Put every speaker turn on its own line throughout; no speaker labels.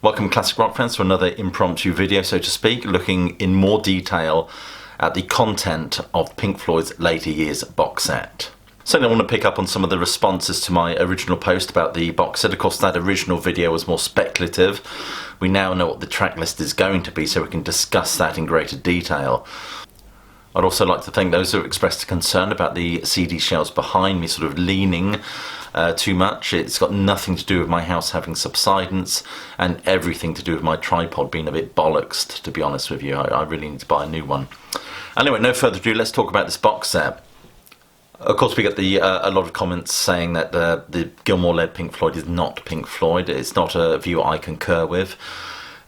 Welcome classic rock fans to another impromptu video, so to speak, looking in more detail at the content of Pink Floyd's later years box set. Certainly I want to pick up on some of the responses to my original post about the box set. Of course, that original video was more speculative. We now know what the track list is going to be, so we can discuss that in greater detail. I'd also like to thank those who have expressed a concern about the CD shelves behind me sort of leaning too much. It's got nothing to do with my house having subsidence and everything to do with my tripod being a bit bollocksed, to be honest with you. I really need to buy a new one. Anyway, no further ado, let's talk about this box set. Of course, we get a lot of comments saying that the Gilmour-led Pink Floyd is not Pink Floyd. It's not a view I concur with.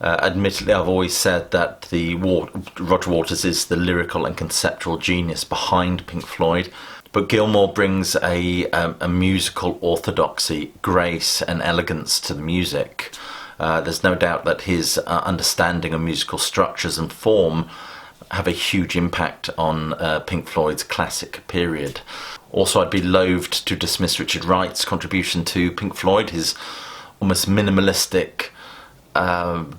Admittedly, I've always said that Roger Waters is the lyrical and conceptual genius behind Pink Floyd, but Gilmour brings a musical orthodoxy, grace and elegance to the music. There's no doubt that his understanding of musical structures and form have a huge impact on Pink Floyd's classic period. Also, I'd be loath to dismiss Richard Wright's contribution to Pink Floyd. His almost minimalistic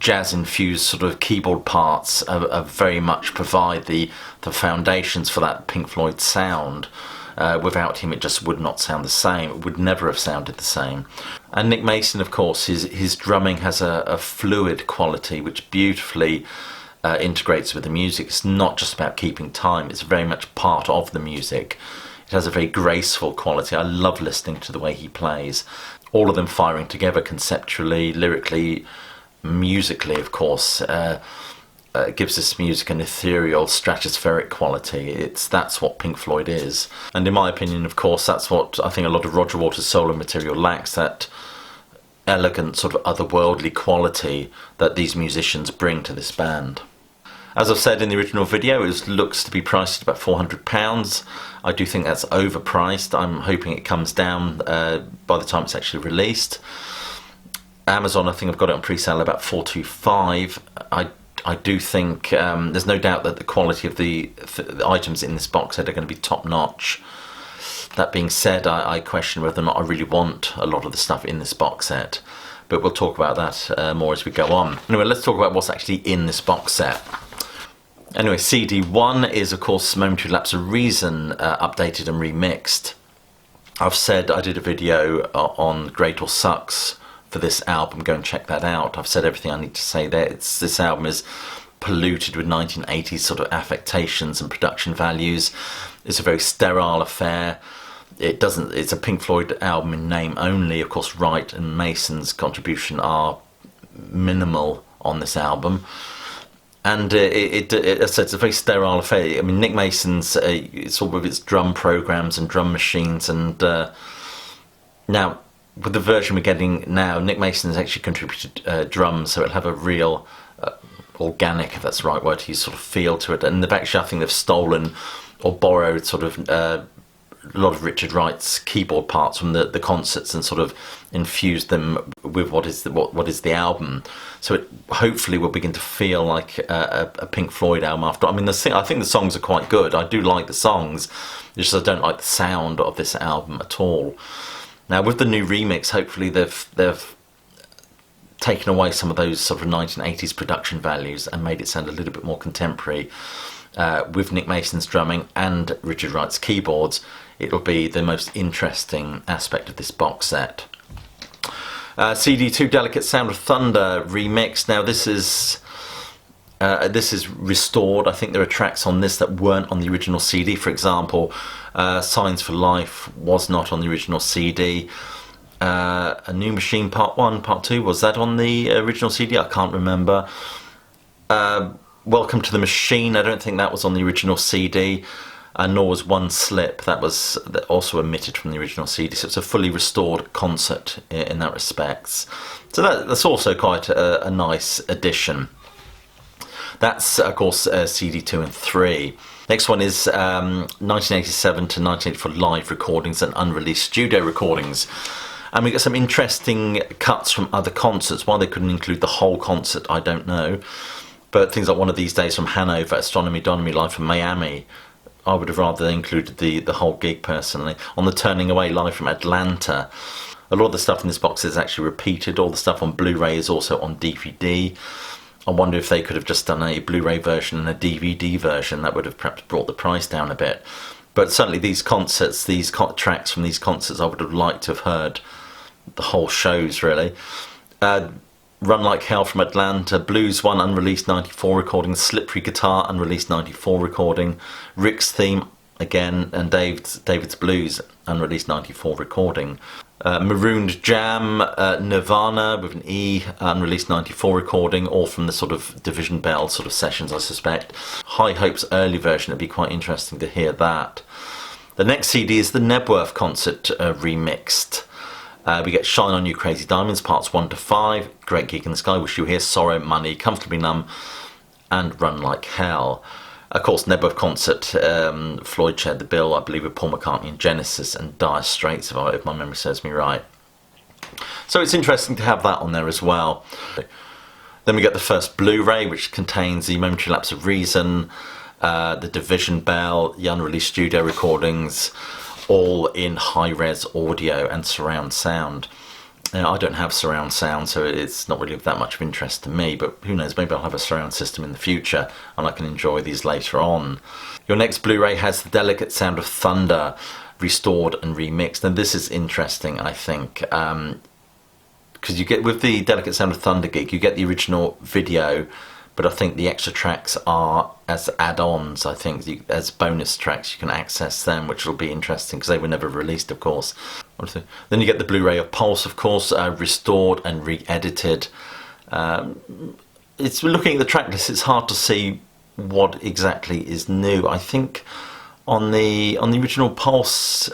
jazz-infused sort of keyboard parts are very much provide the foundations for that Pink Floyd sound. Without him, it just would not sound the same. It would never have sounded the same. And Nick Mason, of course, his drumming has a fluid quality which beautifully integrates with the music. It's not just about keeping time, it's very much part of the music. It has a very graceful quality. I love listening to the way he plays. All of them firing together conceptually, lyrically, musically, of course, gives this music an ethereal, stratospheric quality. That's what Pink Floyd is. And in my opinion, of course, that's what I think a lot of Roger Waters' solo material lacks, that elegant, sort of otherworldly quality that these musicians bring to this band. As I've said in the original video, it looks to be priced at about £400. I do think that's overpriced. I'm hoping it comes down by the time it's actually released. Amazon, I think I've got it on pre-sale about £425. I do think there's no doubt that the quality of the items in this box set are going to be top-notch. That being said, I question whether or not I really want a lot of the stuff in this box set, but we'll talk about that more as we go on. Anyway, let's talk about what's actually in this box set. Anyway, CD 1 is, of course, Momentary Lapse of Reason, updated and remixed. I've said I did a video on Great or Sucks for this album. Go and check that out. I've said everything I need to say there. This album is polluted with 1980s sort of affectations and production values. It's a very sterile affair. It's a Pink Floyd album in name only. Of course, Wright and Mason's contribution are minimal on this album. And it's a very sterile affair. I mean, Nick Mason's sort of its drum programs and drum machines, and now with the version we're getting now, Nick Mason has actually contributed drums, so it'll have a real organic, if that's the right word to use, sort of feel to it. And actually, I think they've stolen or borrowed sort of a lot of Richard Wright's keyboard parts from the concerts and sort of infused them with what is the album. So it hopefully will begin to feel like a Pink Floyd album after. I mean, I think the songs are quite good. I do like the songs. It's just I don't like the sound of this album at all. Now, with the new remix, hopefully they've taken away some of those sort of 1980s production values and made it sound a little bit more contemporary. With Nick Mason's drumming and Richard Wright's keyboards, it'll be the most interesting aspect of this box set. CD 2, Delicate Sound of Thunder remix. Now this is restored. I think there are tracks on this that weren't on the original CD. For example, Signs for Life was not on the original CD. A New Machine Part 1, Part 2, was that on the original CD? I can't remember. Welcome to the Machine, I don't think that was on the original CD. Nor was One Slip. That was also omitted from the original CD. So it's a fully restored concert in that respect. So that's also quite a nice addition. That's, of course, CD 2 and 3. Next one is 1987 to 1984 live recordings and unreleased studio recordings. And we got some interesting cuts from other concerts. Why they couldn't include the whole concert, I don't know. But things like One of These Days from Hanover, Astronomy Donomy live from Miami, I would have rather included the whole gig personally. On the Turning Away live from Atlanta, A lot of the stuff in this box is actually repeated. All the stuff on Blu-ray is also on DVD. I wonder if they could have just done a Blu-ray version and a DVD version. That would have perhaps brought the price down a bit. But certainly these concerts, these tracks from these concerts, I would have liked to have heard the whole shows, really. Run Like Hell from Atlanta, Blues One Unreleased 94 recording, Slippery Guitar Unreleased 94 recording, Rick's Theme again, and David's Blues Unreleased 94 recording. Marooned Jam, Nirvana with an E, Unreleased 94 recording, all from the sort of Division Bell sort of sessions, I suspect. High Hopes early version, it'd be quite interesting to hear that. The next CD is the Nebworth concert remixed. We get Shine On You Crazy Diamonds, parts 1 to 5, Great Gig in the Sky, Wish You Were Here, Sorrow, Money, Comfortably Numb, and Run Like Hell. Of course, Nebworth concert, Floyd shared the bill, I believe, with Paul McCartney and Genesis and Dire Straits, if my memory serves me right. So it's interesting to have that on there as well. Then we get the first Blu-ray, which contains the Momentary Lapse of Reason, the Division Bell, the unreleased studio recordings, all in high-res audio and surround sound. I don't have surround sound, so it's not really of that much of interest to me, but who knows, maybe I'll have a surround system in the future and I can enjoy these later on. Your next Blu-ray has The Delicate Sound of Thunder restored and remixed, and this is interesting, I think, because you get, with the Delicate Sound of Thunder gig, you get the original video, but I think the extra tracks are as add-ons. I think as bonus tracks you can access them, which will be interesting because they were never released, of course. Then you get the Blu-ray of Pulse, of course, restored and re-edited. It's looking at the track list, it's hard to see what exactly is new. I think on the original Pulse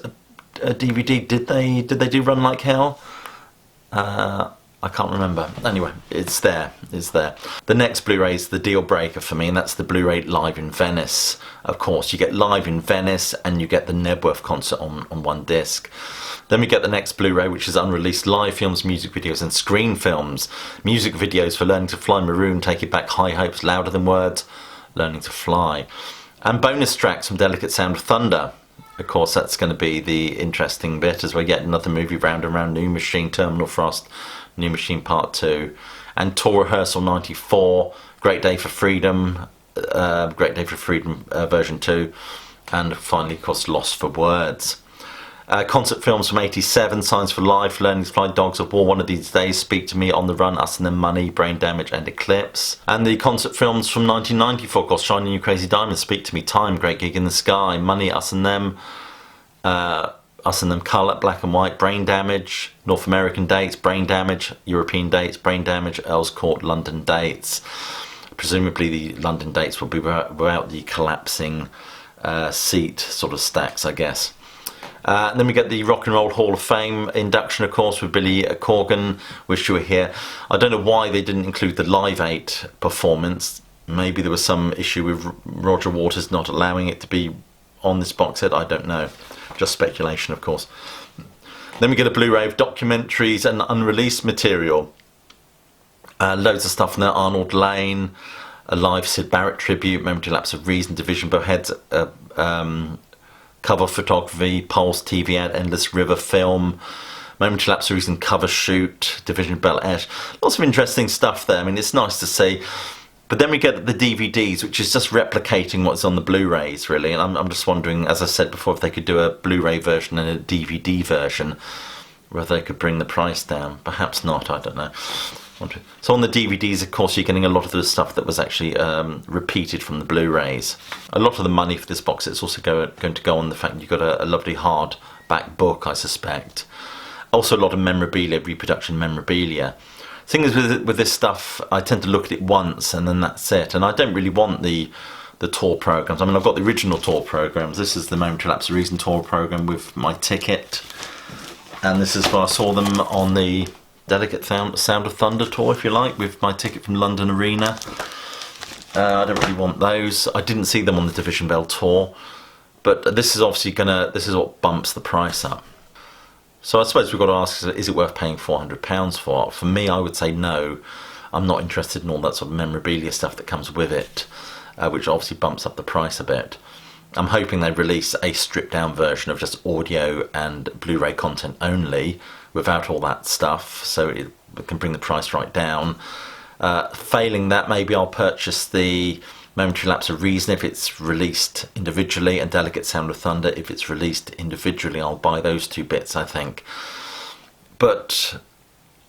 DVD, did they do Run Like Hell? I can't remember. Anyway, it's there. The next Blu-ray is the deal breaker for me, and that's the Blu-ray Live in Venice. Of course, you get Live in Venice and you get the Nebworth concert on one disc. Then we get the next Blu-ray, which is unreleased live films, music videos and screen films. Music videos for Learning to Fly, Maroon, Take It Back, High Hopes, Louder Than Words, Learning to Fly. And bonus tracks from Delicate Sound of Thunder. Of course, that's going to be the interesting bit as we get another movie, Round and Round, New Machine, Terminal Frost, New Machine Part 2, and Tour Rehearsal 94, Great Day for Freedom, version 2, and finally, of course, Lost for Words. Concert films from 87, Signs for Life, Learning to Fly, Dogs of War, One of These Days, Speak to Me, On the Run, Us and Them Money, Brain Damage and Eclipse. And the concert films from 1994, of course, Shining You Crazy Diamonds, Speak to Me, Time, Great Gig in the Sky, Money, Us and Them, Colour, Black and White, Brain Damage, North American Dates, Brain Damage, European Dates, Brain Damage, Earls Court, London Dates. Presumably the London dates will be without the collapsing seat sort of stacks, I guess. Then we get the Rock and Roll Hall of Fame induction, of course, with Billy Corgan, Wish You Were Here. I don't know why they didn't include the Live 8 performance. Maybe there was some issue with Roger Waters not allowing it to be on this box set, I don't know. Just speculation, of course. Then we get a Blu-ray of documentaries and unreleased material. Loads of stuff in there. Arnold Lane, a live Syd Barrett tribute, Momentary Lapse of Reason, Division Bowheads, cover photography, Pulse TV ad, Endless River film, Momentary Lapse of Reason cover shoot, Division Bell Ash. Lots of interesting stuff there. I mean, it's nice to see. But then we get the DVDs, which is just replicating what's on the Blu-rays, really. And I'm just wondering, as I said before, if they could do a Blu-ray version and a DVD version, whether they could bring the price down. Perhaps not, I don't know. So on the DVDs, of course, you're getting a lot of the stuff that was actually repeated from the Blu-rays. A lot of the money for this box is also going to go on the fact that you've got a lovely hardback book, I suspect. Also a lot of memorabilia, reproduction memorabilia. The thing is, with this stuff, I tend to look at it once and then that's it. And I don't really want the tour programs. I mean, I've got the original tour programs. This is the Momentary Lapse of Reason tour program with my ticket. And this is where I saw them on the Delicate Sound of Thunder tour, if you like, with my ticket from London Arena. I don't really want those. I didn't see them on the Division Bell tour. But this is obviously this is what bumps the price up. So I suppose we've got to ask, is it worth paying £400 for? For me, I would say no. I'm not interested in all that sort of memorabilia stuff that comes with it, which obviously bumps up the price a bit. I'm hoping they release a stripped down version of just audio and Blu-ray content only, without all that stuff, so it can bring the price right down. Failing that, maybe I'll purchase the Momentary Lapse of Reason if it's released individually, and Delicate Sound of Thunder if it's released individually. I'll buy those two bits, I think. But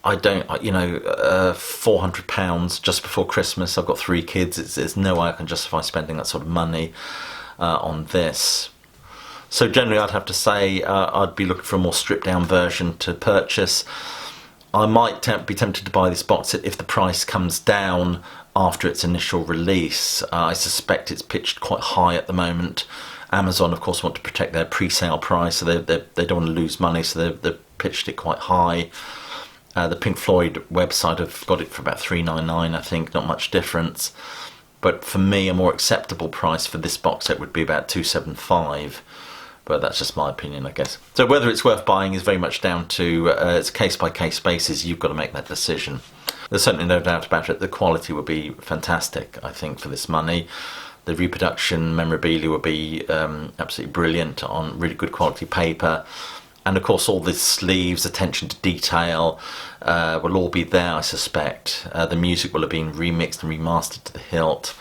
I don't, you know, £400 just before Christmas. I've got 3 kids. There's no way I can justify spending that sort of money on this. So generally I'd have to say I'd be looking for a more stripped down version to purchase. I might be tempted to buy this box set if the price comes down after its initial release. I suspect it's pitched quite high at the moment. Amazon, of course, want to protect their pre-sale price, so they don't want to lose money, so they've pitched it quite high. The Pink Floyd website have got it for about $3.99, I think, not much difference. But for me, a more acceptable price for this box set would be about $2.75. But that's just my opinion, I guess. So whether it's worth buying is very much down to it's a case-by-case basis. You've got to make that decision. There's certainly no doubt about it. The quality would be fantastic, I think, for this money. The reproduction memorabilia would be absolutely brilliant on really good quality paper. And of course, all the sleeves, attention to detail will all be there, I suspect. The music will have been remixed and remastered to the hilt.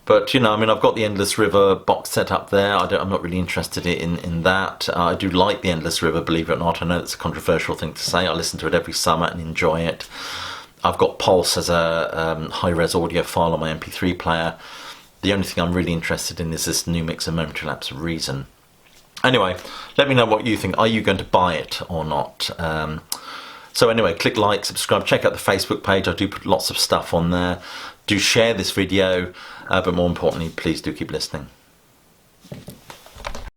But, you know, I mean, I've got the Endless River box set up there. I'm not really interested in that. I do like the Endless River, believe it or not. I know that's a controversial thing to say. I listen to it every summer and enjoy it. I've got Pulse as a high-res audio file on my MP3 player. The only thing I'm really interested in is this new mix of Momentary Lapse of Reason. Anyway, let me know what you think. Are you going to buy it or not? So anyway, click like, subscribe, check out the Facebook page. I do put lots of stuff on there. Do share this video, but more importantly, please do keep listening.